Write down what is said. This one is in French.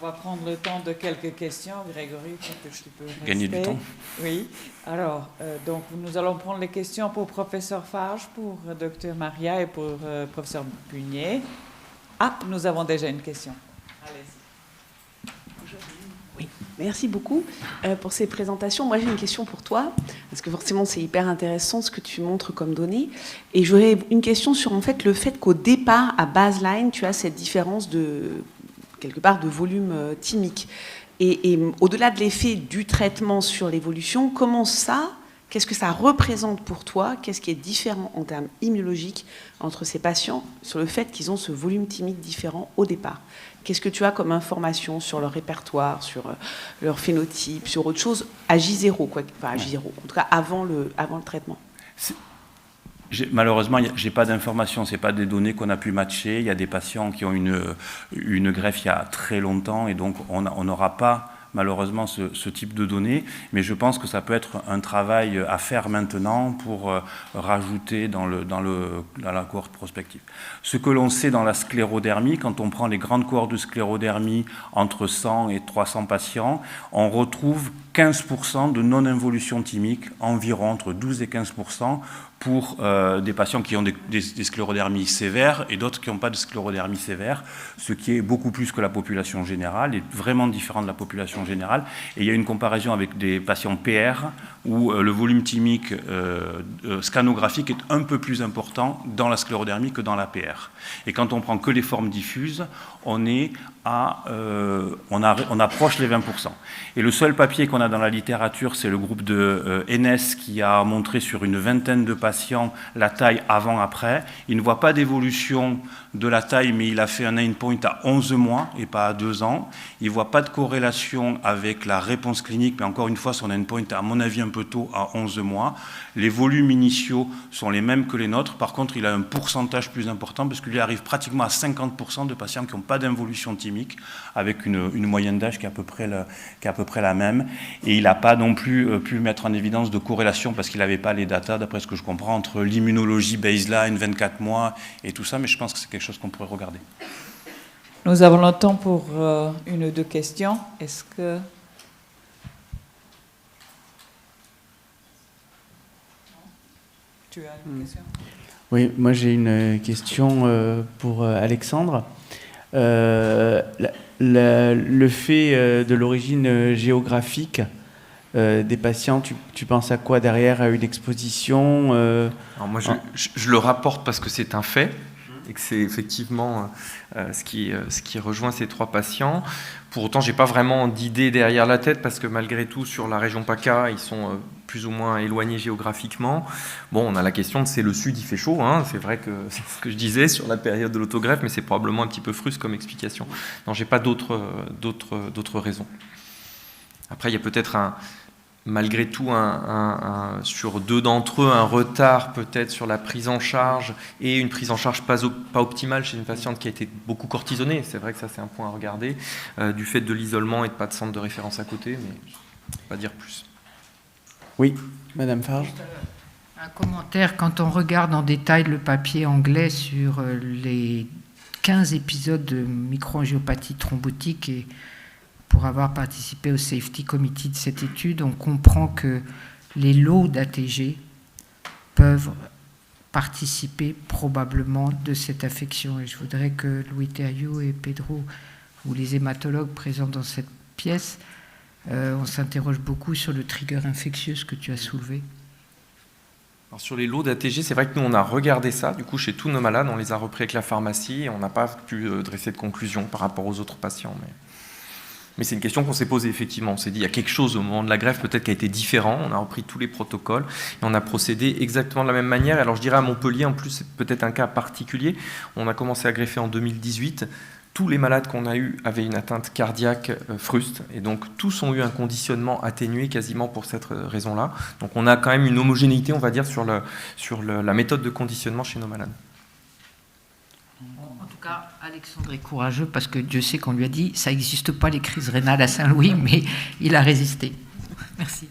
va prendre le temps de quelques questions. Grégory, peut-être que tu peux rester. Gagner du temps. Oui. Alors, donc, nous allons prendre les questions pour professeur Farge, pour docteur Maria et pour professeur Punier. Ah, nous avons déjà une question. Allez-y. Oui, merci beaucoup pour ces présentations. Moi, j'ai une question pour toi, parce que forcément, c'est hyper intéressant ce que tu montres comme données. Et j'aurais une question sur en fait, le fait qu'au départ, à baseline, tu as cette différence de, quelque part, de volume thymique. Et au-delà de l'effet du traitement sur l'évolution, comment ça, qu'est-ce que ça représente pour toi? Qu'est-ce qui est différent en termes immunologiques entre ces patients sur le fait qu'ils ont ce volume thymique différent au départ? Qu'est-ce que tu as comme information sur leur répertoire, sur leur phénotype, sur autre chose à J0, quoi, enfin à J0, en tout cas avant le traitement? Malheureusement, je n'ai pas d'informations, ce n'est pas des données qu'on a pu matcher. Il y a des patients qui ont une greffe il y a très longtemps et donc on n'aura pas malheureusement ce type de données, mais je pense que ça peut être un travail à faire maintenant pour rajouter dans la cohorte prospective. Ce que l'on sait dans la sclérodermie, quand on prend les grandes cohortes de sclérodermie entre 100 et 300 patients, on retrouve 15% de non-involution thymique, environ entre 12 et 15%, pour des patients qui ont des sclérodermies sévères et d'autres qui n'ont pas de sclérodermie sévère, ce qui est beaucoup plus que la population générale, et vraiment différent de la population générale. Et il y a une comparaison avec des patients PR, où le volume thymique scanographique est un peu plus important dans la sclérodermie que dans la PR. Et quand on prend que les formes diffuses, on approche les 20%. Et le seul papier qu'on a dans la littérature, c'est le groupe de NS qui a montré sur une vingtaine de patients la taille avant-après. Il ne voit pas d'évolution de la taille, mais il a fait un endpoint à 11 mois et pas à 2 ans. Il ne voit pas de corrélation avec la réponse clinique, mais encore une fois, son endpoint est à mon avis un peu tôt, à 11 mois. Les volumes initiaux sont les mêmes que les nôtres. Par contre, il a un pourcentage plus important parce qu'il arrive pratiquement à 50% de patients qui n'ont pas d'involution thymique, avec une moyenne d'âge qui est à peu près la même. Et il n'a pas non plus pu mettre en évidence de corrélation parce qu'il n'avait pas les datas, d'après ce que je comprends, entre l'immunologie baseline, 24 mois et tout ça. Mais je pense que c'est quelque chose qu'on pourrait regarder. Nous avons le temps pour une ou deux questions. Est-ce que... Tu as une question? Oui, moi j'ai une question pour Alexandre. Le fait de l'origine géographique des patients, tu penses à quoi derrière? À une exposition Alors moi, je le rapporte parce que c'est un fait et que c'est effectivement ce qui rejoint ces 3 patients. Pour autant, je n'ai pas vraiment d'idée derrière la tête parce que malgré tout, sur la région PACA, ils sont plus ou moins éloignés géographiquement. Bon, on a la question de c'est le sud, il fait chaud. Hein. C'est vrai que c'est ce que je disais sur la période de l'autogreffe, mais c'est probablement un petit peu fruste comme explication. Non, je n'ai pas d'autres raisons. Après, il y a peut-être malgré tout, sur 2 d'entre eux, un retard peut-être sur la prise en charge et une prise en charge pas optimale chez une patiente qui a été beaucoup cortisonnée. C'est vrai que ça, c'est un point à regarder, du fait de l'isolement et de pas de centre de référence à côté, mais je ne peux pas dire plus. Oui, Madame Farge. Un commentaire, quand on regarde en détail le papier anglais sur les 15 épisodes de microangiopathie thrombotique et pour avoir participé au Safety Committee de cette étude, on comprend que les lots d'ATG peuvent participer probablement de cette affection. Et je voudrais que Louis Thériault et Pedro, ou les hématologues présents dans cette pièce, on s'interroge beaucoup sur le trigger infectieux que tu as soulevé. Alors sur les lots d'ATG, c'est vrai que nous, on a regardé ça. Du coup, chez tous nos malades, on les a repris avec la pharmacie et on n'a pas pu dresser de conclusion par rapport aux autres patients. Mais c'est une question qu'on s'est posée effectivement. On s'est dit, il y a quelque chose au moment de la greffe peut-être qui a été différent. On a repris tous les protocoles et on a procédé exactement de la même manière. Alors je dirais à Montpellier, en plus, c'est peut-être un cas particulier. On a commencé à greffer en 2018. Tous les malades qu'on a eus avaient une atteinte cardiaque fruste et donc tous ont eu un conditionnement atténué quasiment pour cette raison-là. Donc on a quand même une homogénéité, on va dire, sur la méthode de conditionnement chez nos malades. En tout cas, Alexandre est courageux parce que Dieu sait qu'on lui a dit ça n'existe pas les crises rénales à Saint-Louis, mais il a résisté. Merci.